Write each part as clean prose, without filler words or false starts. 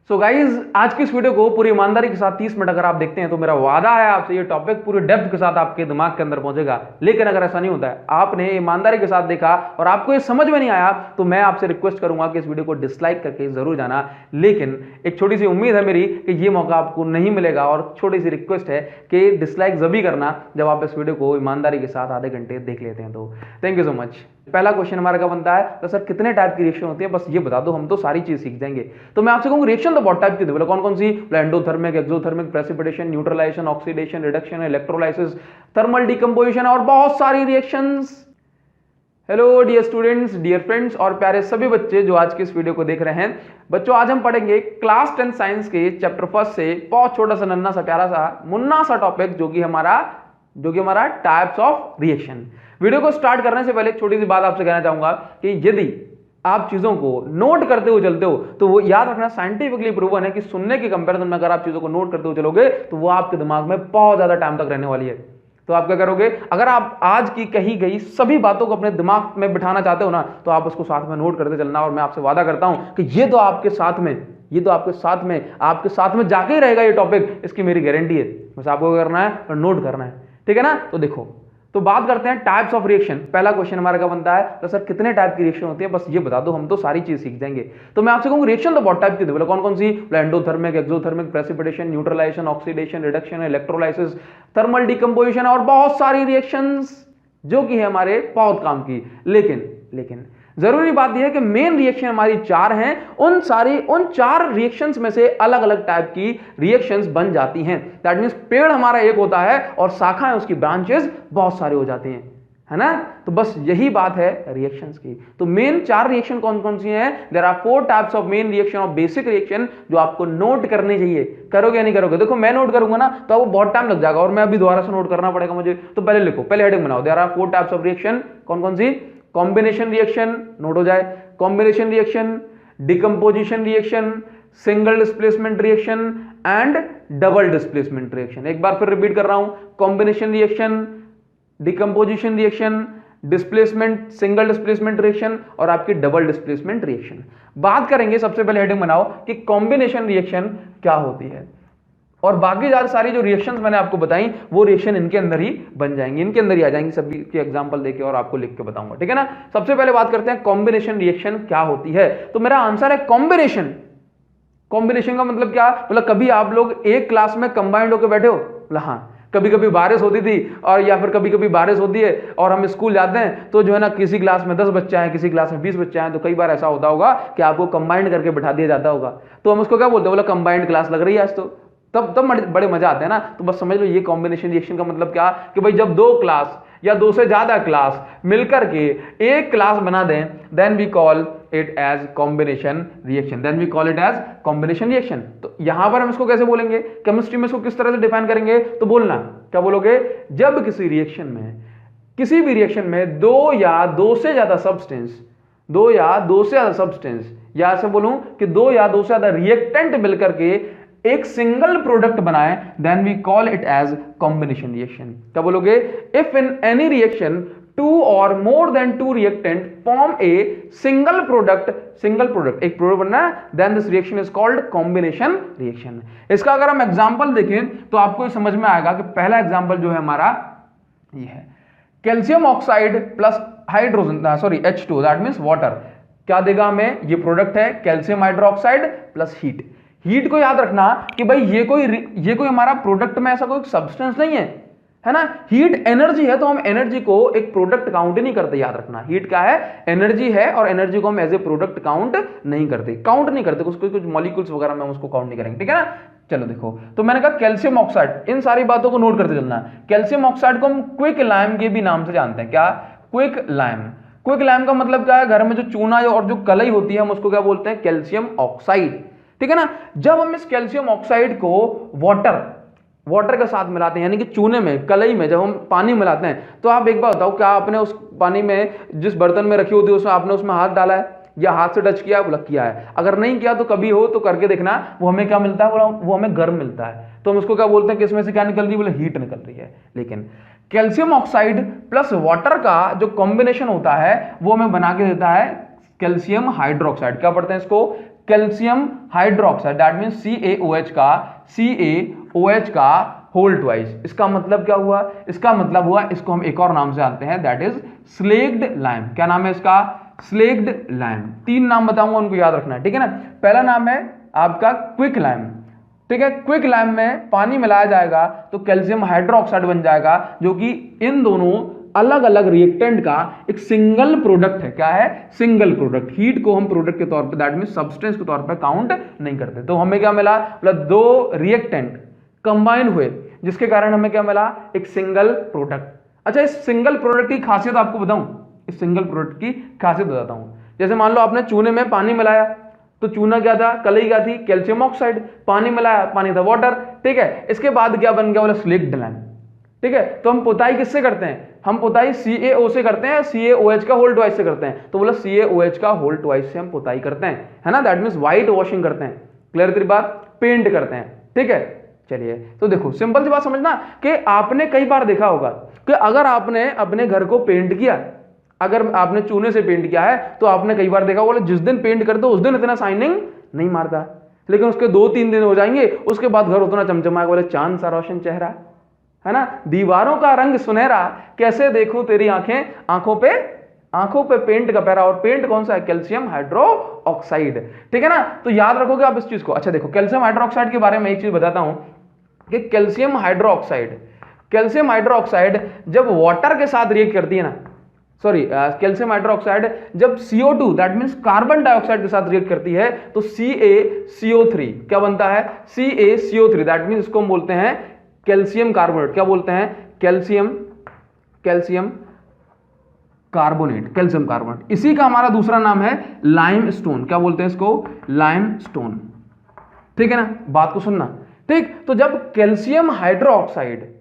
So guys आज की इस वीडियो को पूरी ईमानदारी के साथ 30 मिनट अगर आप देखते हैं तो मेरा वादा है आपसे, ये टॉपिक पूरी डेप्थ के साथ आपके दिमाग के अंदर पहुंचेगा। लेकिन अगर ऐसा नहीं होता है, आपने ईमानदारी के साथ देखा और आपको ये समझ में नहीं आया, तो मैं आपसे रिक्वेस्ट करूंगा कि इस वीडियो को डिसलाइक करके जरूर जाना। लेकिन एक छोटी सी उम्मीद है मेरी कि ये मौका आपको नहीं मिलेगा, और छोटी सी रिक्वेस्ट है कि डिसलाइक जब भी करना जब आप इस वीडियो को ईमानदारी के साथ आधे घंटे देख लेते हैं। तो थैंक यू सो मच। पहला क्वेश्चन हमारा क्या बनता है, तो सर कितने टाइप की रिएक्शन होती है, बस ये बता दो, हम तो सारी चीज सीख जाएंगे। तो मैं आपसे कहूंगा रिएक्शन तो बहुत टाइप की, बोले कौन कौन सी, endothermic, exothermic, precipitation, neutralisation, oxidation, reduction, electrolysis, thermal decomposition और बहुत सारी reactions. Hello dear students, dear friends और प्यारे सभी बच्चे जो आज के इस वीडियो को देख रहे हैं। बच्चों आज हम पढ़ेंगे क्लास 10 साइंस के चैप्टर फर्स्ट से बहुत छोटा सा नन्ना सा प्यारा सा मुन्ना सा टॉपिक जो कि हमारा टाइप्स ऑफ रिएक्शन। वीडियो को स्टार्ट करने से पहले एक छोटी सी बात आपसे कहना चाहूंगा कि यदि आप चीजों को नोट करते हुए चलते हो तो वो याद रखना साइंटिफिकली प्रूवन है कि सुनने के कंपैरिजन में अगर आप चीजों को नोट करते हुए चलोगे तो वो आपके दिमाग में बहुत ज्यादा टाइम तक रहने वाली है। तो आप क्या करोगे, अगर आप आज की कही गई सभी बातों को अपने दिमाग में बिठाना चाहते हो ना, तो आप उसको साथ में नोट करते चलना। और मैं आपसे वादा करता हूं कि ये तो आपके साथ में जाके ही रहेगा ये टॉपिक, इसकी मेरी गारंटी है। बस आपको करना है और नोट करना है, ठीक है ना। तो देखो, तो बात करते हैं टाइप्स ऑफ रिएक्शन। पहला क्वेश्चन हमारा क्या बनता है, तो सर कितने टाइप की रिएक्शन होती है, बस ये बता दो, हम तो सारी चीज सीख जाएंगे। तो मैं आपसे कहूंगा रिएक्शन तो बहुत टाइप की, बोले कौन कौन सी, endothermic, exothermic, precipitation, neutralisation, oxidation, reduction, electrolysis, thermal decomposition और बहुत सारी रिएक्शंस जो कि है हमारे बहुत काम की। लेकिन जरूरी बात यह है कि मेन रिएक्शन हमारी 4 हैं। उन 4 रिएक्शंस में से अलग अलग टाइप की रिएक्शंस बन जाती हैं। दैट मींस पेड़ हमारा एक होता है और शाखाएं, उसकी ब्रांचेस बहुत सारे हो जाते हैं, है ना। तो बस यही बात है रिएक्शंस की। तो मेन 4 रिएक्शन कौन कौन सी हैं, there are 4 types of main reaction of basic reaction जो आपको नोट करने चाहिए। करोगे या नहीं करोगे, देखो मैं नोट करूंगा ना तो आपको बहुत टाइम लग जाएगा और मैं अभी दोबारा से नोट करना पड़ेगा मुझे। तो पहले लिखो, पहले हेडिंग बनाओ, there are 4 types of reaction. कौन कौन सी, कॉम्बिनेशन रिएक्शन, नोट हो जाए, combination reaction, decomposition reaction, single displacement reaction and double displacement reaction. एक बार फिर रिपीट कर रहा हूं, combination reaction, decomposition reaction, displacement, single displacement reaction और आपकी डबल डिस्प्लेसमेंट रिएक्शन। बात करेंगे, सबसे पहले हेडिंग बनाओ कि कॉम्बिनेशन रिएक्शन क्या होती है, और बाकी सारी जो रिएक्शंस मैंने आपको बताई वो रिएक्शन इनके अंदर ही बन जाएंगी, इनके अंदर ही आ जाएंगी। सभी के एग्जांपल देके और आपको लिख के बताऊंगा, ठीक है ना। सबसे पहले बात करते हैं कॉम्बिनेशन रिएक्शन क्या होती है। तो मेरा आंसर है कॉम्बिनेशन। कॉम्बिनेशन का मतलब क्या, मतलब कभी आप लोग एक क्लास में कंबाइंड होकर बैठे हो, मतलब हाँ, कभी कभी बारिश होती थी और या फिर कभी कभी बारिश होती है और हम स्कूल जाते हैं तो जो है ना, किसी क्लास में 10 बच्चे हैं, किसी क्लास में 20 बच्चे हैं, तो कई बार ऐसा होता होगा कि आपको कंबाइंड करके बिठा दिया जाता होगा। तो हम उसको क्या बोलते हैं, बोला कंबाइंड क्लास लग रही है आज, तो तब बड़े मजा आते हैं ना। तो बस समझ लो ये कॉम्बिनेशन रिएक्शन का मतलब क्या, कि भाई जब 2 क्लास या 2 से ज्यादा क्लास मिलकर के एक क्लास बना दें, then we call it as combination reaction, तो यहां पर हम इसको कैसे बोलेंगे, केमिस्ट्री में इसको किस तरह से डिफाइन करेंगे, तो बोलना क्या बोलोगे, जब किसी रिएक्शन में, किसी भी रिएक्शन में 2 या 2 से ज्यादा सब्सटेंस, या ऐसे बोलूं कि 2 या 2 से ज्यादा रिएक्टेंट मिलकर के एक सिंगल प्रोडक्ट बनाए, then we call it as combination reaction. क्या बोलोगे, if in any reaction 2 or more than 2 reactant form a single product, एक प्रोडक्ट बनना है, then this reaction is called combination reaction। इसका अगर हम एग्जांपल देखें तो आपको समझ में आएगा कि पहला एग्जांपल जो है हमारा ये है, calcium oxide plus hydrogen, H2, that means water. क्या देगा हमें, ये प्रोडक्ट है कैल्शियम हाइड्रोक्साइड प्लस हीट को याद रखना कि भाई ये कोई हमारा प्रोडक्ट में ऐसा कोई सब्सटेंस नहीं है ना। हीट एनर्जी है, तो हम एनर्जी को एक प्रोडक्ट काउंट नहीं करते, याद रखना। हीट क्या है, एनर्जी है, और एनर्जी को हम एज ए प्रोडक्ट काउंट नहीं करते, कुछ मॉलिक्यूल्स वगैरह में हम उसको काउंट नहीं करेंगे, ठीक है ना। चलो देखो, तो मैंने कहा कैल्शियम ऑक्साइड, इन सारी बातों को नोट करते चलना। कैल्शियम ऑक्साइड को हम क्विक लाइम के भी नाम से जानते हैं। क्या, क्विक लाइम का मतलब क्या है, घर में जो चूना और जो कलई होती है हम उसको क्या बोलते हैं, कैल्शियम ऑक्साइड, ठीक है ना। जब हम इस कैल्शियम ऑक्साइड को वाटर के साथ मिलाते हैं, यानी कि चूने में, कलई में जब हम पानी मिलाते हैं, तो आप एक बार बताओ, क्या आपने उस पानी में, जिस बर्तन में रखी होती है, उसमें आपने उसमें हाथ डाला है या हाथ से टच किया, बोला किया है। अगर नहीं किया तो कभी हो तो करके देखना, वो हमें क्या मिलता है, बोला वो हमें गर्म मिलता है। तो हम उसको क्या बोलते हैं, किसमें से क्या निकल रही है, बोले हीट निकल रही है। लेकिन कैल्शियम ऑक्साइड प्लस वाटर का जो कॉम्बिनेशन होता है वो हमें बना के देता है कैल्शियम हाइड्रोक्साइड। क्या पढ़ते हैं इसको, calcium hydroxide, that means CaOH का होल ट्वाइस। इसका मतलब क्या हुआ? इसका मतलब हुआ, इसको हम एक और नाम से जानते हैं, दैट इज स्लेक्ड लाइम। क्या नाम है इसका? Slaked lime. 3 नाम बताऊंगा, उनको याद रखना है, ठीक है ना। पहला नाम है आपका क्विक लाइम, ठीक है। क्विक लाइम में पानी मिलाया जाएगा तो कैल्शियम हाइड्रोक्साइड बन जाएगा, जो कि इन दोनों अलग अलग रिएक्टेंट का एक सिंगल प्रोडक्ट है। क्या है? Single product. हीट को हम प्रोडक्ट के तौर पे, दैट मींस सब्सटेंस के तौर पे काउंट नहीं करते। तो हमें क्या मिला? मतलब 2 रिएक्टेंट कंबाइन हुए, जिसके कारण हमें क्या मिला? एक सिंगल प्रोडक्ट। अच्छा, इस सिंगल प्रोडक्ट की खासियत आपको बताऊं? इस सिंगल प्रोडक्ट की खासियत बताता हूं। जैसे मान लो आपने चूने में पानी मिलाया, तो चूना क्या था? कलई क्या थी? Calcium oxide. पानी मिलाया, पानी था वाटर, ठीक है। इसके बाद क्या बन गया? बोला स्लेक्ड लाइम, ठीक है। तो हम पुताई किससे करते हैं? हम पुताई CaO से करते हैं, CaOH का होल ट्वाइस से करते हैं। तो बोला CaOH का होल ट्वाइस से हम पुताई करते हैं, है ना। दैट मींस व्हाइट वॉशिंग करते हैं। क्लियर तेरी बात? पेंट करते हैं, ठीक है। चलिए, तो देखो सिंपल सी बात समझना कि आपने कई बार देखा होगा कि अगर आपने अपने घर को पेंट किया, अगर आपने चूने से पेंट किया है, तो आपने कई बार देखा होगा जिस दिन पेंट करते हो उस दिन इतना शाइनिंग नहीं मारता, लेकिन उसके 2-3 दिन हो जाएंगे, उसके बाद घर उतना चमचमाएगा, बोले चांद सा रोशन चेहरा, है ना। दीवारों का रंग सुनहरा, कैसे देखूं तेरी आंखें, आंखों पे पेंट का पैरा। और पेंट कौन सा है? कैल्शियम हाइड्रोक्साइड, ठीक है ना। तो याद रखोगे आप इस चीज को। अच्छा देखो, कैल्शियम हाइड्रोक्साइड के बारे में एक चीज बताता हूं कि कैल्शियम हाइड्रोक्साइड जब वाटर के साथ रिएक्ट करती है ना, सॉरी, कैल्शियम हाइड्रोक्साइड जब CO2 that means carbon dioxide के साथ रिएक्ट करती है, तो CaCO3 क्या बनता है? CaCO3 दैट मींस इसको हम बोलते हैं कैल्शियम कार्बोनेट। क्या बोलते हैं? Calcium carbonate. इसी का हमारा दूसरा नाम है लाइमस्टोन। क्या बोलते हैं इसको? लाइमस्टोन, ठीक है ना। बात को सुनना, ठीक। तो जब कैल्शियम हाइड्रोक्साइड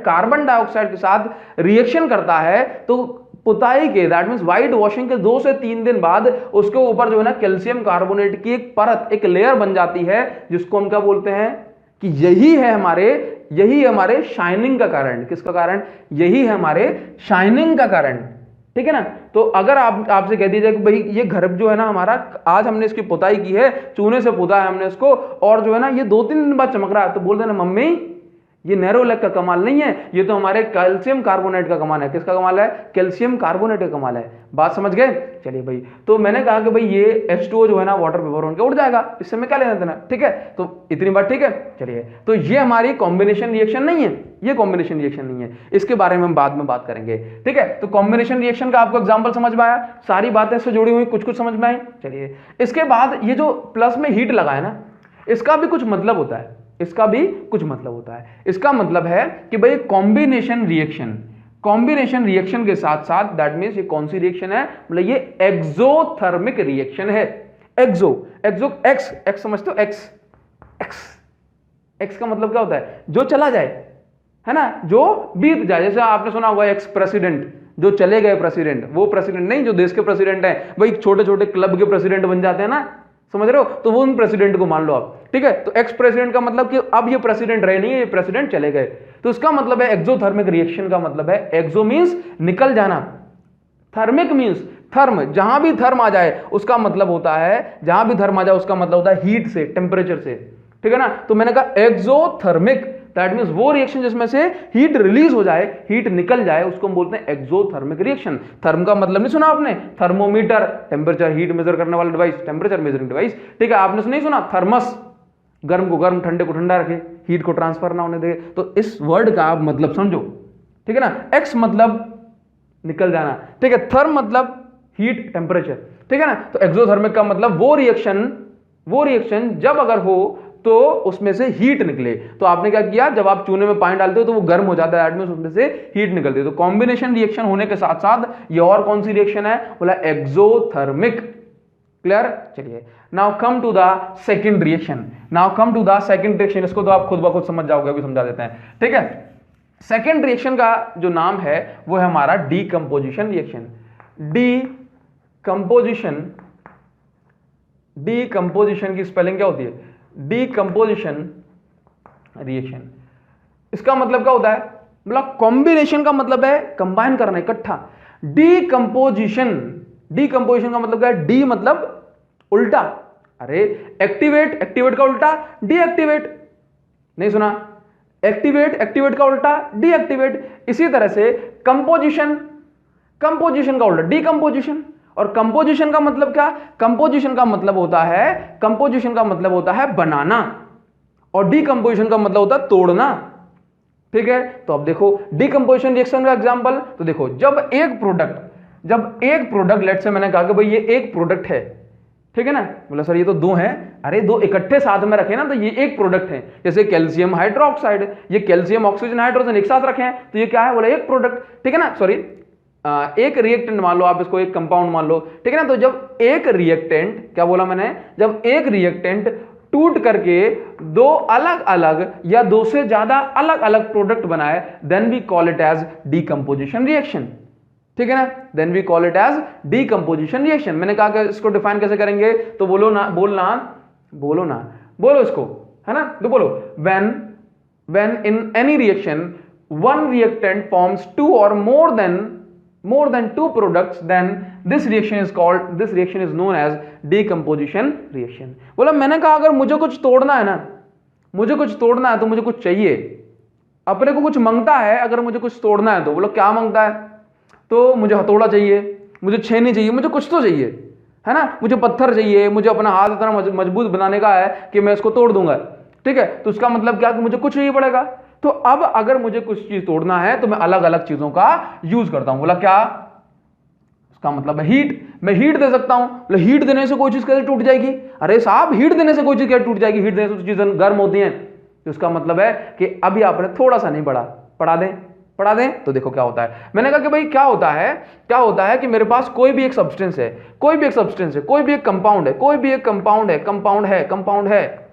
कार्बन डाइऑक्साइड के साथ रिएक्शन करता है, तो पुताई के, दैट मींस व्हाइट वॉशिंग के 2 से 3 दिन बाद उसके ऊपर जो है ना कैल्शियम कार्बोनेट की एक परत, एक लेयर बन जाती है, जिसको हम क्या बोलते हैं कि यही है हमारे शाइनिंग का कारण। किसका कारण? यही है हमारे शाइनिंग का कारण, ठीक है ना। तो अगर आपसे कह दीजिए कि भाई ये घर जो है ना हमारा, आज हमने इसकी पुताई की है, चूने से पुता है हमने इसको, और जो है ना ये 2-3 दिन बाद चमक रहा है, तो बोल देना मम्मी ये नेरोलैक का कमाल नहीं है, ये तो हमारे कैल्शियम कार्बोनेट का कमाल है। किसका कमाल है? कैल्शियम कार्बोनेट का कमाल है। बात समझ गए? चलिए भाई, तो मैंने कहा कि भाई ये H2O जो है ना वाटर पेपर होकर उड़ जाएगा, इससे मैं क्या लेना देना, ठीक है। तो इतनी बात ठीक है। चलिए, तो ये हमारी कॉम्बिनेशन रिएक्शन नहीं है, ये कॉम्बिनेशन रिएक्शन नहीं है, इसके बारे में हम बाद में बात करेंगे, ठीक है। तो कॉम्बिनेशन रिएक्शन का आपको एग्जाम्पल समझ में आया, सारी बातें इससे जुड़ी हुई कुछ समझ में आई। चलिए, इसके बाद ये जो प्लस में हीट लगा है ना, इसका भी कुछ मतलब होता है, इसका मतलब है कि भाई कॉम्बिनेशन रिएक्शन के साथ साथ, दैट मींस ये कौन सी रिएक्शन है? मतलब ये एक्सोथर्मिक रिएक्शन है। एक्स समझते हो? एक्स का मतलब क्या होता है? जो चला जाए, है ना, जो बीत जाए। जैसे आपने सुना होगा एक्स प्रेसिडेंट, जो चले गए प्रेसिडेंट, वो प्रेसिडेंट नहीं जो देश के प्रेसिडेंट है, भाई छोटे छोटे क्लब के प्रेसिडेंट बन जाते हैं ना, समझ रहे हो, तो वो उन प्रेसिडेंट को मान लो आप, ठीक है। तो एक्स प्रेसिडेंट का मतलब कि अब ये प्रेसिडेंट रहे नहीं है, ये प्रेसिडेंट चले गए, तो इसका मतलब है एक्सोथर्मिक रिएक्शन का मतलब है, एक्सो मींस निकल जाना, थर्मिक मींस थर्म, जहां भी थर्म आ जाए उसका मतलब होता है, जहां भी थर्म आ जाए उसका मतलब होता है हीट से, टेम्परेचर से, ठीक है ना। तो मैंने कहा एक्सोथर्मिक, दैट मींस वो रिएक्शन जिसमें से हीट रिलीज हो जाए, हीट निकल जाए, उसको हम बोलते हैं एक्सोथर्मिक रिएक्शन। थर्म का मतलब नहीं सुना आपने? थर्मोमीटर, टेम्परेचर हीट मेजर करने वाला डिवाइस, टेम्परेचर मेजरिंग डिवाइस, ठीक है। आपने नहीं सुना थर्मस, गर्म को गर्म ठंडे को ठंडा रखे, हीट को ट्रांसफर ना होने दे। तो इस वर्ड का आप मतलब समझो, ठीक है ना। एक्स मतलब निकल जाना, ठीक है। थर्म मतलब हीट, टेम्परेचर, ठीक है ना। तो एक्सोथर्मिक का मतलब वो रिएक्शन जब अगर हो तो उसमें से हीट निकले। तो आपने क्या किया, जब आप चूने में पानी डालते हो तो वो गर्म हो जाता है, उसमें से हीट निकलती है। तो कॉम्बिनेशन रिएक्शन होने के साथ साथ ये और कौन सी रिएक्शन है? बोला एक्सोथर्मिक। क्लियर? चलिए, now come to the second reaction. इसको तो आप खुद ब खुद समझ जाओगे, अभी समझा देते हैं, ठीक है। सेकंड रिएक्शन का जो नाम है वो है हमारा डीकंपोजिशन रिएक्शन। डीकंपोजिशन की स्पेलिंग क्या होती है? Decomposition reaction. इसका मतलब क्या होता है? मतलब कॉम्बिनेशन का मतलब है कंबाइन करना, इकट्ठा। डीकंपोजिशन का मतलब क्या है? डी मतलब उल्टा, अरे एक्टिवेट, एक्टिवेट का उल्टा डीएक्टिवेट, नहीं सुना, एक्टिवेट, एक्टिवेट का उल्टा डीएक्टिवेट। इसी तरह से कंपोजिशन, कंपोजिशन का उल्टा डीकंपोजिशन। और कंपोजिशन का मतलब क्या, कंपोजिशन का मतलब होता है, कंपोजिशन का मतलब होता है बनाना, और डीकंपोजिशन का मतलब होता है तोड़ना। ठीक है, तो अब देखो डीकंपोजिशन रिएक्शन का एग्जांपल, तो देखो जब एक प्रोडक्ट लेट से मैंने कहा कि भाई ये एक प्रोडक्ट है, ठीक है ना, बोला सर ये तो दो हैं, अरे दो इकट्ठे साथ में रखे ना तो ये एक प्रोडक्ट है। जैसे कैल्शियम हाइड्रोक्साइड, ये कैल्शियम ऑक्सीजन हाइड्रोजन एक साथ रखे हैं तो ये क्या है, बोला एक प्रोडक्ट, ठीक है ना, सॉरी एक रिएक्टेंट मान लो, आप इसको एक कंपाउंड मान लो, ठीक है ना। तो जब एक रिएक्टेंट, क्या बोला मैंने, जब एक रिएक्टेंट टूट करके दो अलग अलग या दो से ज्यादा अलग अलग प्रोडक्ट बनाए, then we call it as decomposition reaction, ठीक है ना, then we call it as decomposition reaction. मैंने कहा कि इसको डिफाइन कैसे करेंगे, तो बोलो ना, बोलो इसको, है ना, तो बोलो when in any reaction one reactant forms two or more than two products, then this reaction is known as decomposition reaction। बोला मैंने कहा अगर मुझे कुछ तोड़ना है ना, मुझे कुछ तोड़ना है तो मुझे कुछ चाहिए, अपने को कुछ मांगता है, अगर मुझे कुछ तोड़ना है तो बोलो क्या मांगता है, तो मुझे हथौड़ा चाहिए, मुझे छेनी चाहिए, मुझे कुछ तो चाहिए, है ना, मुझे पत्थर चाहिए, मुझे अपना हाथ इतना मजबूत बनाने का है कि मैं इसको तोड़ दूंगा, ठीक है। तो उसका मतलब क्या कि मुझे कुछ चाहिए पड़ेगा। तो अब अगर मुझे कुछ चीज तोड़ना है तो मैं अलग अलग चीजों का यूज करता हूं। बोला क्या, उसका मतलब है हीट, मैं हीट दे सकता हूं। बोला हीट देने से कोई चीज कैसे टूट जाएगी, अरे साहब हीट देने से कोई चीज कैसे टूट जाएगी, हीट देने से तो चीजें गर्म होती हैं। तो इसका मतलब है कि अभी आपने थोड़ा सा नहीं पढ़ा दें तो देखो क्या होता है। मैंने कहा कि भाई क्या होता है कि मेरे पास कोई भी एक सब्सटेंस है, कोई भी एक कंपाउंड है,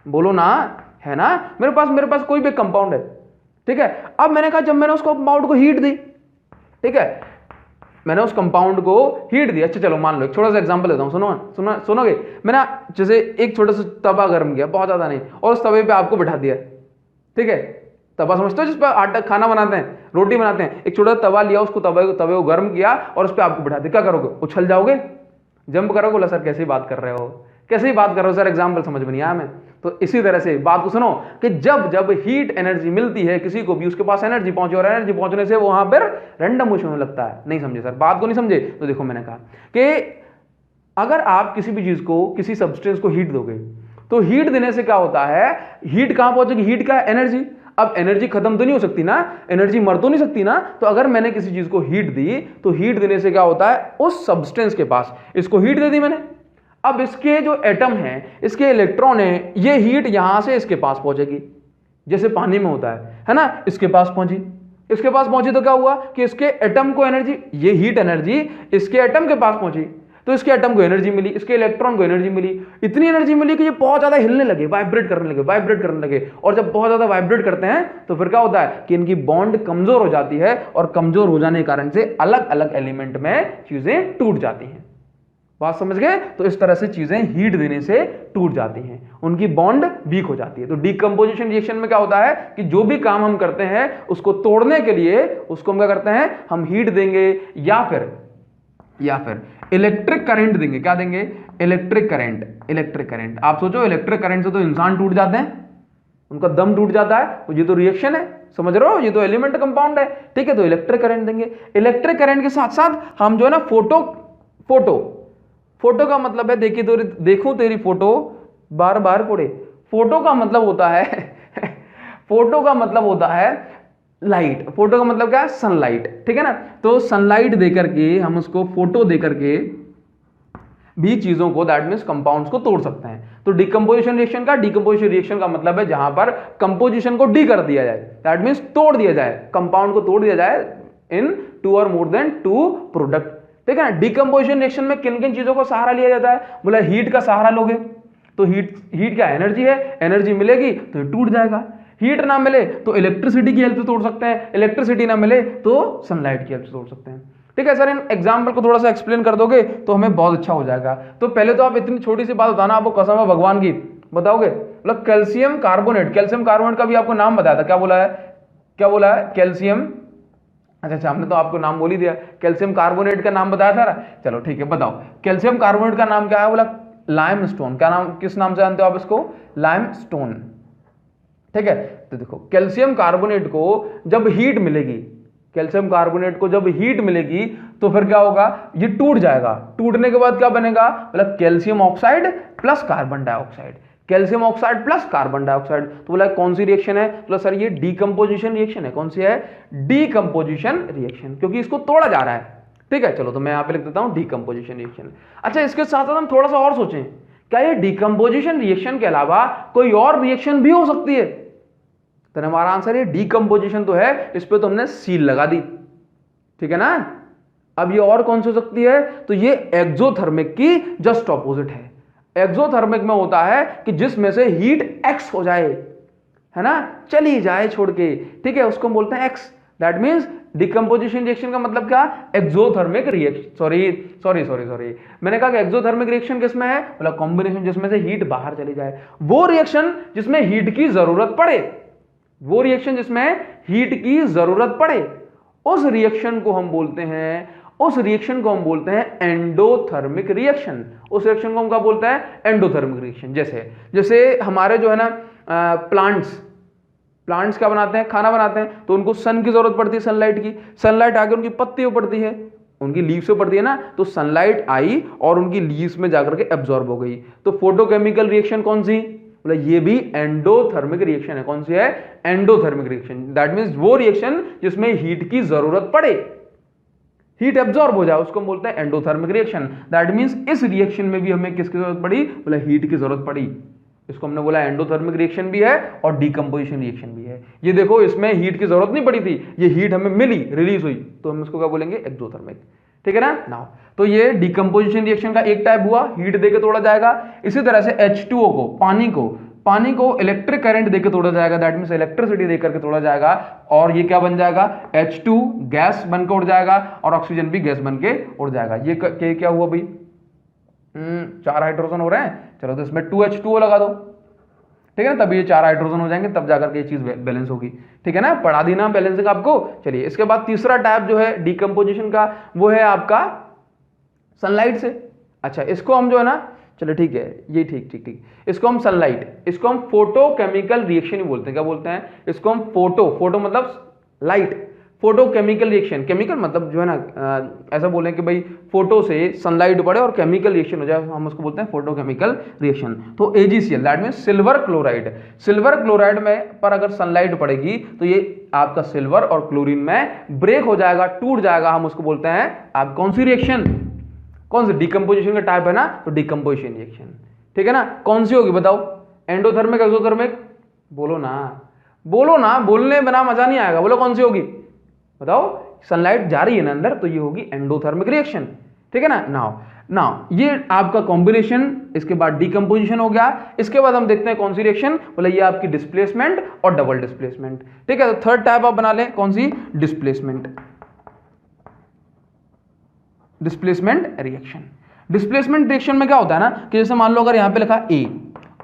बोलो ना, है ना, मेरे पास कोई भी कंपाउंड है, ठीक है। अब मैंने कहा जब मैंने उस कंपाउंड को हीट दी, ठीक है, मैंने उस कंपाउंड को हीट दी। अच्छा चलो मान लो एक छोटा सा एग्जांपल देता हूं, सुनोगे। मैंने जैसे एक छोटा सा तवा गर्म किया, बहुत ज्यादा नहीं, और उस तवे पे आपको बिठा दिया, ठीक है, तवा समझते हो जिस पर आटा खाना बनाते हैं, रोटी बनाते हैं, एक छोटा तवा लिया, उसको तवे को गर्म किया और उस पर आपको बिठा दिया, क्या करोगे, उछल जाओगे, जंप करोगे। बोला सर कैसे बात कर रहे हो सर, एग्जाम्पल समझ में नहीं आया मैं। तो इसी तरह से बात को सुनो कि जब हीट एनर्जी मिलती है किसी को भी, उसके पास एनर्जी पहुंचे, और एनर्जी पहुंचने से वहां पर रैंडम मोशन होने लगता है। नहीं समझे सर, बात को नहीं समझे, तो देखो मैंने कहा कि अगर आप किसी भी चीज को, किसी सब्सटेंस को हीट दोगे, तो हीट देने से क्या होता है, हीट कहां पहुंचेगी, हीट का एनर्जी। अब एनर्जी खत्म तो नहीं हो सकती ना, एनर्जी मर तो नहीं सकती ना, तो अगर मैंने किसी चीज को हीट दी, तो हीट देने से क्या होता है, उस सब्सटेंस के पास, इसको हीट दे दी मैंने, अब इसके जो एटम हैं, इसके इलेक्ट्रॉन हैं, ये हीट यहां से इसके पास पहुंचेगी, जैसे पानी में होता है ना, इसके पास पहुंची तो क्या हुआ कि इसके एटम को एनर्जी, ये हीट एनर्जी इसके एटम के पास पहुंची, तो इसके एटम को एनर्जी मिली, इसके इलेक्ट्रॉन को एनर्जी मिली, इतनी एनर्जी मिली कि ये बहुत ज्यादा हिलने लगे, वाइब्रेट करने लगे। और जब बहुत ज्यादा वाइब्रेट करते हैं तो फिर क्या होता है कि इनकी बॉन्ड कमजोर हो जाती है, और कमजोर हो जाने के कारण से अलग अलग एलिमेंट में चीजें टूट जाती हैं। बात समझ गए, तो इस तरह से चीजें हीट देने से टूट जाती हैं, उनकी बॉन्ड वीक हो जाती है। तो डीकंपोजिशन रिएक्शन में क्या होता है कि जो भी काम हम करते हैं उसको तोड़ने के लिए उसको हम क्या करते हैं, हम हीट देंगे या फिर इलेक्ट्रिक करंट देंगे। क्या देंगे, इलेक्ट्रिक करंट। आप सोचो इलेक्ट्रिक करंट से तो इंसान टूट जाते हैं, उनका दम टूट जाता है, तो ये तो रिएक्शन है, समझ रहे हो, ये तो एलिमेंट कंपाउंड है, ठीक है। तो इलेक्ट्रिक करंट देंगे। इलेक्ट्रिक करंट के साथ साथ हम जो है ना फोटो का मतलब है, देखूं तेरी फोटो बार बार पड़े। फोटो का मतलब होता है लाइट। फोटो का मतलब क्या है, सनलाइट, ठीक है ना। तो सनलाइट देकर के हम उसको फोटो देकर के भी चीजों को, दैट मींस कंपाउंड्स को तोड़ सकते हैं। तो डीकंपोजिशन रिएक्शन का मतलब है जहां पर कंपोजिशन को डी कर दिया जाए, दैट मींस तोड़ दिया जाए, कंपाउंड को तोड़ दिया जाए इन 2 और मोर देन 2 प्रोडक्ट, ठीक है ना। डीकंपोजिशन रिएक्शन में किन किन चीजों का सहारा लिया जाता है, बोला हीट का सहारा लोगे, तो हीट क्या एनर्जी है, एनर्जी मिलेगी तो ये टूट जाएगा। हीट ना मिले तो इलेक्ट्रिसिटी की हेल्प से तोड़ सकते हैं, इलेक्ट्रिसिटी ना मिले तो सनलाइट की हेल्प से तोड़ सकते हैं, ठीक है। सर इन एग्जाम्पल को थोड़ा सा एक्सप्लेन कर दोगे तो हमें बहुत अच्छा हो जाएगा। तो पहले तो आप इतनी छोटी सी बात बताना, आपको कसम है भगवान की, बताओगे। मतलब कैल्शियम कार्बोनेट का भी आपको नाम बताया था, क्या बोला है कैल्शियम अच्छा, हमने तो आपको नाम बोल ही दिया, कैल्शियम कार्बोनेट का नाम बताया था ना। चलो ठीक है, बताओ कैल्शियम कार्बोनेट का नाम क्या है? बोला लाइमस्टोन। क्या नाम, किस नाम से जानते हो आप इसको? लाइमस्टोन। ठीक है, तो देखो कैल्शियम कार्बोनेट को जब हीट मिलेगी, कैल्शियम कार्बोनेट को जब हीट मिलेगी तो फिर क्या होगा? ये टूट जाएगा। टूटने के बाद क्या बनेगा? मतलब calcium oxide plus carbon dioxide, calcium oxide plus carbon dioxide. तो बोला कौन सी रिएक्शन है? तो सर ये डीकंपोजिशन रिएक्शन है। कौन सी है? डीकंपोजिशन रिएक्शन, क्योंकि इसको तोड़ा जा रहा है। ठीक है, चलो तो मैं यहां पे लिख देता हूं डीकंपोजिशन रिएक्शन। अच्छा, इसके साथ साथ हम थोड़ा सा और सोचें, क्या ये डीकंपोजिशन रिएक्शन के अलावा कोई और रिएक्शन भी हो सकती है? तो हमारा आंसर है डीकंपोजिशन तो है, इस पे तो हमने सील लगा दी। ठीक है ना। अब ये और कौन सी हो सकती है? तो ये एक्सोथर्मिक की जस्ट ऑपोजिट है। एक्सोथर्मिक में होता है कि जिसमें से हीट एक्स हो जाए, है ना, चली जाए छोड़ के। ठीक है, उसको बोलते हैं x. That means decomposition reaction का मतलब क्या? Exothermic reaction. सॉरी, मैंने कहा कि एक्सोथर्मिक रिएक्शन किसमें है? मतलब कॉम्बिनेशन जिसमें से हीट बाहर चली जाए, वो रिएक्शन जिसमें हीट की जरूरत पड़े, वो रिएक्शन जिसमें हीट की जरूरत पड़े, उस रिएक्शन को हम बोलते हैं एंडोथर्मिक रिएक्शन। उस रिएक्शन को हम क्या बोलते हैं? Endothermic reaction. जैसे हमारे जो है ना प्लांट्स क्या बनाते हैं? खाना बनाते हैं, तो उनको सन की जरूरत पड़ती है, सनलाइट की। सनलाइट आके उनकी पत्तियों पड़ती है, उनकी लीव्स पे पड़ती है ना, तो सनलाइट आई और उनकी लीव्स में जाकर के एब्जॉर्ब हो गई। तो फोटोकेमिकल रिएक्शन कौन सी? मतलब ये भी एंडोथर्मिक रिएक्शन है। कौन सी है? Endothermic reaction. दैट मींस वो रिएक्शन जिसमें हीट की जरूरत पड़े, हीट एब्जॉर्ब हो जाए, उसको बोलते हैं एंडोथर्मिक रिएक्शन। दैट मींस इस रिएक्शन में भी हमें किसकी जरूरत पड़ी? बोला हीट की जरूरत पड़ी। इसको हमने बोला एंडोथर्मिक रिएक्शन भी है और डीकंपोजिशन रिएक्शन भी है। ये देखो, इसमें हीट की जरूरत नहीं पड़ी थी, ये हीट हमें मिली, रिलीज हुई, तो हम इसको क्या बोलेंगे? एक्सोथर्मिक। ठीक है ना। नाउ तो ये डीकंपोजिशन रिएक्शन का एक टाइप हुआ, हीट देके तोड़ा जाएगा। इसी तरह से H2O को, पानी को इलेक्ट्रिक करंट देकर तोड़ा जाएगा। दैट मींस इलेक्ट्रिसिटी देकर के तोड़ा जाएगा, और ये क्या बन जाएगा? H2 गैस बनकर उड़ जाएगा और ऑक्सीजन भी गैस बनके उड़ जाएगा। ये क्या हुआ भाई? 4 हाइड्रोजन हो रहे हैं, चलो तो इसमें 2H2O लगा दो। ठीक है ना, तब ये 4 हाइड्रोजन हो जाएंगे, तब जाकर के ये चीज बैलेंस होगी। ठीक है ना, पढ़ा दी ना बैलेंसिंग आपको। चलिए, इसके बाद तीसरा टाइप जो है डीकंपोजिशन का, वो है आपका सनलाइट से। अच्छा, इसको हम जो है ना, चलो ठीक है, ये ठीक, इसको हम इसको हम फोटोकेमिकल रिएक्शन ही बोलते हैं। क्या बोलते हैं? इसको हम फोटो मतलब लाइट, फोटोकेमिकल रिएक्शन। केमिकल मतलब जो है ना, ऐसा बोलें कि भाई फोटो से सनलाइट पड़े और केमिकल रिएक्शन हो जाए, हम उसको बोलते हैं फोटोकेमिकल रिएक्शन। तो AgCl that mean silver chloride में पर अगर सनलाइट पड़ेगी तो ये आपका सिल्वर और क्लोरीन में ब्रेक हो जाएगा, टूट जाएगा। हम उसको बोलते हैं आप कौन सी रिएक्शन? कौन सी? डीकंपोजिशन का टाइप है ना, तो डीकंपोजिशन रिएक्शन। ठीक है ना। कौन सी होगी बताओ? Endothermic, exothermic? बोलो ना, बोलने बिना मजा नहीं आएगा। बोलो कौन सी होगी? बताओ। सनलाइट जा रही है ना अंदर, तो ये होगी एंडोथर्मिक रिएक्शन। ठीक है ना। नाउ ये आपका कॉम्बिनेशन, इसके बाद डीकंपोजिशन हो गया। इसके बाद हम देखते हैं कौन सी रिएक्शन? बोले ये आपकी डिस्प्लेसमेंट और डबल डिस्प्लेसमेंट। ठीक है, तो थर्ड टाइप आप बना लें, कौन सी? Displacement reaction. डिस्प्लेसमेंट रिएक्शन में क्या होता है ना, कि जैसे मान लो अगर यहां पे लिखा है A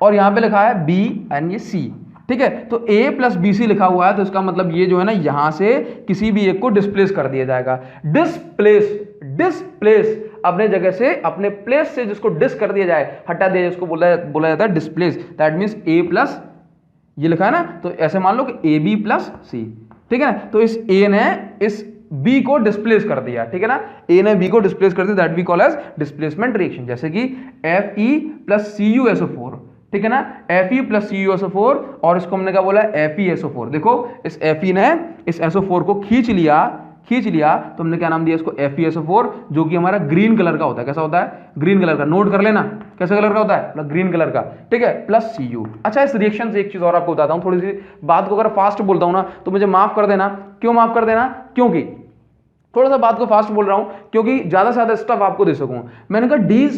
और यहां पे लिखा है B एंड ये C। ठीक है, तो A + BC लिखा हुआ है, तो इसका मतलब ये जो है ना, यहां से किसी भी एक को डिस्प्लेस कर दिया जाएगा। डिस्प्लेस अपने जगह से, अपने प्लेस से जिसको डिस कर दिया जाए, हटा दिया जाए, उसको बोला जाता है डिस्प्लेस। दैट मींस A+ ये लिखा है ना, तो ऐसे मान लो कि AB + C। ठीक है ना, तो इस A ने इस B को डिस्प्लेस कर दिया। ठीक है ना, A ने B को डिस्प्लेस कर दिया, that we call as displacement reaction. जैसे कि Fe + CuSO4। ठीक है ना, Fe + CuSO4, और इसको हमने क्या बोला? FeSO4। देखो, इस Fe ने इस SO4 को खींच लिया, तो हमने क्या नाम दिया इसको? FeSO4, जो कि हमारा ग्रीन कलर का होता है। कैसा होता है? ग्रीन कलर का। नोट कर लेना, कैसे कलर का होता है? मतलब ग्रीन कलर का। ठीक है, प्लस Cu। अच्छा, इस रिएक्शन से एक चीज और आपको बताता हूं, थोड़ी सी बात को अगर फास्ट बोलता हूं ना, तो मुझे माफ कर देना। क्यों माफ कर देना? क्योंकि थोड़ा सा बात को फास्ट बोल रहा हूं, क्योंकि ज्यादा से ज्यादा स्टफ आपको दे सकूं। मैंने कहा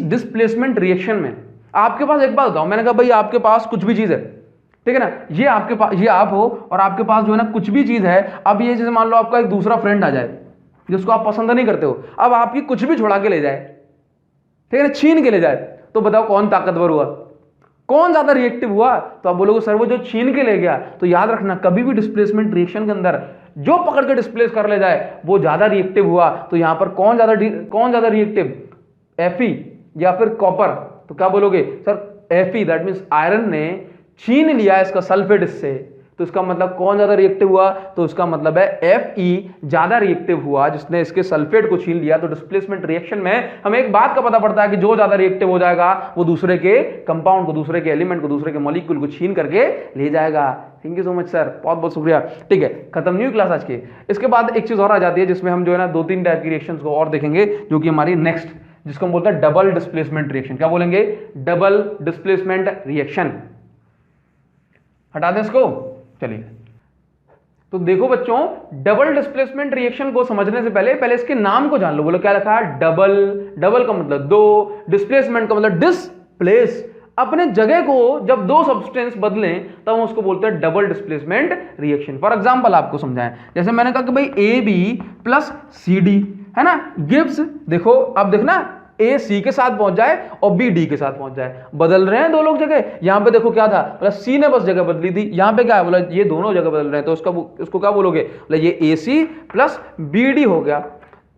डिस्प्लेसमेंट रिएक्शन में आपके पास, एक बात बताओ, मैंने कहा भाई आपके पास कुछ भी चीज है, ठीक है ना, ये आपके पास, ये आप हो और आपके पास जो है ना कुछ भी चीज है। अब ये जैसे मान लो आपका एक दूसरा फ्रेंड आ जाए जिसको आप पसंद नहीं करते हो, अब आपकी कुछ भी छुड़ा के ले जाए, ठीक है ना, छीन के ले जाए, तो बताओ कौन ताकतवर हुआ, कौन ज्यादा रिएक्टिव हुआ? तो आप बोलोगे सर वो जो छीन के ले गया। तो याद रखना, कभी भी डिस्प्लेसमेंट रिएक्शन के अंदर जो पकड़ के डिस्प्लेस कर ले जाए वो ज्यादा रिएक्टिव हुआ। तो यहां पर कौन ज्यादा रिएक्टिव, Fe या फिर कॉपर? तो क्या बोलोगे sir Fe, that means iron ने छीन लिया इसका सल्फेट इससे, तो इसका मतलब कौन ज्यादा रिएक्टिव हुआ? तो इसका मतलब है Fe ज्यादा रिएक्टिव हुआ, जिसने इसके सल्फेट को छीन लिया। तो डिस्प्लेसमेंट रिएक्शन में हमें एक बात का पता पड़ता है कि जो ज्यादा रिएक्टिव हो जाएगा वो दूसरे के कंपाउंड को, दूसरे के एलिमेंट को, दूसरे के मॉलिक्यूल को छीन करके ले जाएगा। Thank you so much sir, बहुत बहुत शुक्रिया। ठीक है, खत्म नहीं हुई क्लास आज की। इसके बाद एक चीज और आ जाती है जिसमें हम जो है ना 2-3 टाइप की रिएक्शंस को और देखेंगे, जो कि हमारी नेक्स्ट, जिसको हम बोलते हैं डबल डिस्प्लेसमेंट रिएक्शन। क्या बोलेंगे? Double displacement reaction. हटा दें इसको, चलिए। तो देखो बच्चों, डबल डिस्प्लेसमेंट रिएक्शन को समझने से पहले इसके नाम को जान लो। बोलो क्या लिखा है? डबल। डबल का मतलब दो, डिस्प्लेसमेंट का मतलब डिस्प्लेस। अपने जगह को जब दो सब्सटेंस बदलें तब हम उसको बोलते हैं double displacement reaction. For example आपको समझाएं, जैसे मैंने कहा कि भाई AB प्लस CD है ना गिव्स, देखो अब देखना, A C के साथ पहुंच जाए और B D के साथ पहुंच जाए, बदल रहे हैं दो लोग जगह। यहां पे देखो क्या था, बोला C ने बस जगह बदली थी, यहां पे क्या है, बोला ये दोनों जगह बदल रहे हैं, तो उसको क्या बोलोगे? बोला ये AC प्लस BD हो गया।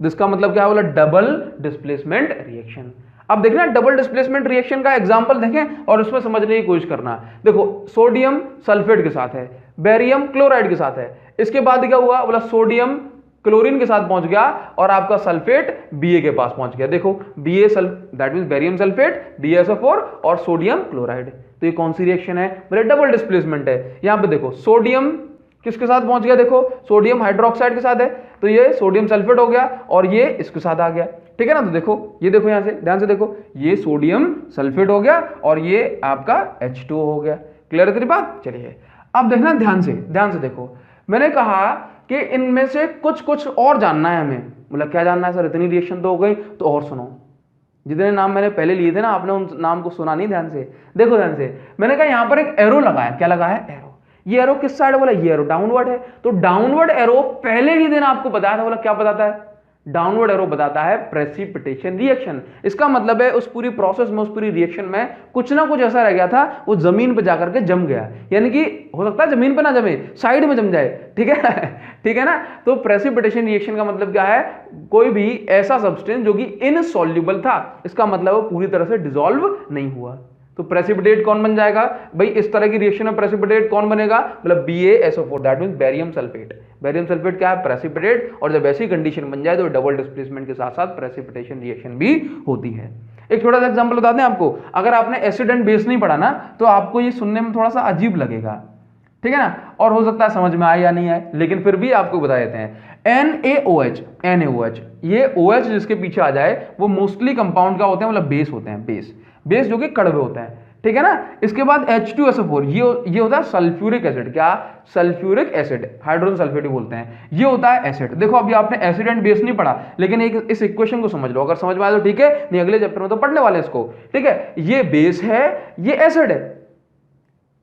जिसका मतलब क्या है? बोला डबल डिस्प्लेसमेंट रिएक्शन। अब देखना डबल डिस्प्लेसमेंट रिएक्शन का एग्जांपल देखें और उसमें समझने की कोशिश करना। देखो सोडियम सल्फेट के साथ है, बेरियम क्लोराइड के साथ है, इसके बाद क्या हुआ? बोला सोडियम क्लोरीन के साथ पहुंच गया और आपका सल्फेट Ba के पास पहुंच गया। देखो Ba that means barium sulphate, BaSO4 और सोडियम क्लोराइड। तो ये कौन सी रिएक्शन है? बोले डबल डिस्प्लेसमेंट है। यहां पे देखो सोडियम किसके साथ पहुंच गया? देखो सोडियम हाइड्रोक्साइड के साथ है, तो ये सोडियम सल्फेट हो गया और ये इसके साथ आ गया। ठीक है ना? तो देखो ये देखो, यहां से ध्यान से देखो, ये सोडियम सल्फेट हो गया और ये आपका H2O हो गया। क्लियर है तेरी बात? चलिए अब देखना ध्यान से देखो, मैंने कहा कि इनमें से कुछ और जानना है हमें। मतलब क्या जानना है सर? इतनी रिएक्शन तो हो गई, तो और सुनो। जितने नाम मैंने पहले लिए थे ना, आपने उन नाम को सुना नहीं ध्यान से। देखो ध्यान से, मैंने कहा यहां पर एक एरो लगा है। क्या लगा है? एरो। ये एरो किस साइड? बोला ये एरो डाउनवर्ड है। तो डाउनवर्ड एरो पहले ही दिन आपको बताया था। बोला क्या बताता है? डाउनवर्ड एरो बताता है प्रेसिपिटेशन रिएक्शन। इसका मतलब है उस पूरी प्रोसेस में, उस पूरी रिएक्शन में कुछ ना कुछ ऐसा रह गया था, वो जमीन पे जाकर के जम गया। यानी कि हो सकता है जमीन पे ना जमे, साइड में जम जाए। ठीक है ठीक है ना? तो प्रेसिपिटेशन रिएक्शन का मतलब क्या है? कोई भी ऐसा सब्सटेंस जो कि इनसॉल्युबल था, इसका मतलब वो पूरी तरह से डिसॉल्व नहीं हुआ। तो प्रेसिपिटेट कौन बन जाएगा भाई? इस तरह की रिएक्शन में प्रेसिपिटेट कौन बनेगा? मतलब BaSO4 that means barium sulphate. Barium sulphate क्या है? प्रेसिपिटेट। और जब ऐसी कंडीशन बन जाए तो डबल डिस्प्लेसमेंट के साथ साथ प्रेसिपिटेशन रिएक्शन भी होती है। एक छोटा सा एग्जांपल बता दें आपको, अगर आपने एसिड एंड बेस नहीं पढ़ा ना, तो आपको ये सुनने में थोड़ा सा अजीब लगेगा। ठीक है ना? और हो सकता है समझ में आए या नहीं आए, लेकिन फिर भी आपको बता देते हैं। NaOH, ये OH जिसके पीछे आ जाए वो मोस्टली कंपाउंड का होते हैं, मतलब बेस होते हैं। बेस जो कि कड़वे होते हैं। ठीक है ना? इसके बाद H2SO4, ये होता है सल्फ्यूरिक एसिड। क्या? सल्फ्यूरिक एसिड, हाइड्रोजन सल्फेट भी बोलते हैं। ये होता है एसिड। देखो अभी आपने एसिड एंड बेस नहीं पढ़ा, लेकिन इस इक्वेशन को समझ लो। अगर समझ में आया तो ठीक है, नहीं अगले चैप्टर में तो पढ़ने वाले इसको। ठीक है? ये बेस है, ये एसिड है।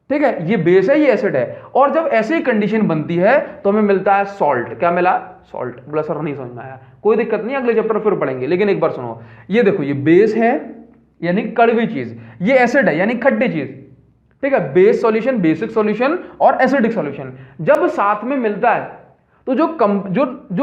ठीक है? ये बेस है, ये एसिड है। और जब ऐसी कंडीशन बनती है तो हमें मिलता है सॉल्ट। क्या मिला? सॉल्ट। बोला सर नहीं समझ में आया, कोई दिक्कत नहीं, अगले चैप्टर फिर पढ़ेंगे। लेकिन एक बार सुनो, ये देखो, ये बेस है यानी कड़वी चीज, ये एसिड है यानी खट्टी चीज। ठीक है? बेस सॉल्यूशन, बेसिक सॉल्यूशन और एसिडिक सॉल्यूशन जब साथ में मिलता है तो जो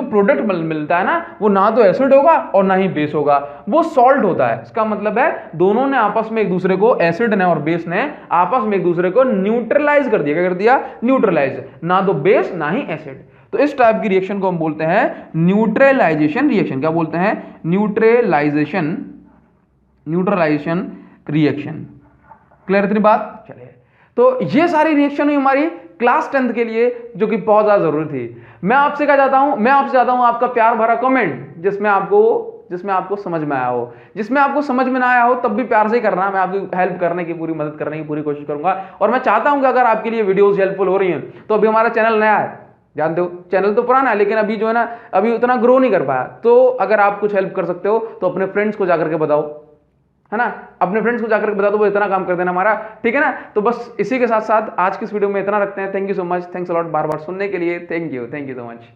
प्रोडक्ट मिलता है ना, वो ना तो एसिड होगा और ना ही बेस होगा, वो सॉल्ट होता है। इसका मतलब है दोनों ने आपस में एक दूसरे को, एसिड ने और बेस ने आपस में एक दूसरे को न्यूट्रलाइज कर दिया। क्या कर दिया? न्यूट्रलाइज। ना तो बेस ना ही एसिड। तो इस टाइप की रिएक्शन को हम बोलते हैं न्यूट्रलाइजेशन रिएक्शन। क्या बोलते हैं? Neutralisation reaction. क्लियर इतनी बात? चलिए, तो ये सारी रिएक्शन हुई हमारी क्लास 10th के लिए, जो कि बहुत ज्यादा जरूरी थी। मैं आपसे क्या चाहता हूं? मैं आपसे चाहता हूं आपका प्यार भरा कमेंट, जिसमें आपको समझ में आया हो। जिसमें आपको समझ में ना आया हो तब भी प्यार से ही करना, मैं आपकी हेल्प करने की, पूरी मदद करने की पूरी कोशिश करूंगा। और मैं चाहता हूं कि अगर आपके लिए वीडियोस हेल्पफुल हो रही हैं, तो अभी हमारा चैनल नया है, जानते हो चैनल तो पुराना है, लेकिन अभी जो है ना, अभी उतना ग्रो नहीं कर पाया। तो अगर आप कुछ हेल्प कर सकते हो तो अपने फ्रेंड्स को जाकर के बताओ, है ना? अपने फ्रेंड्स को जाकर बता दो, वो इतना काम कर देना हमारा। ठीक है ना? तो बस इसी के साथ साथ आज की इस वीडियो में इतना रखते हैं। Thank you so much, thanks a lot बार बार सुनने के लिए। Thank you so much.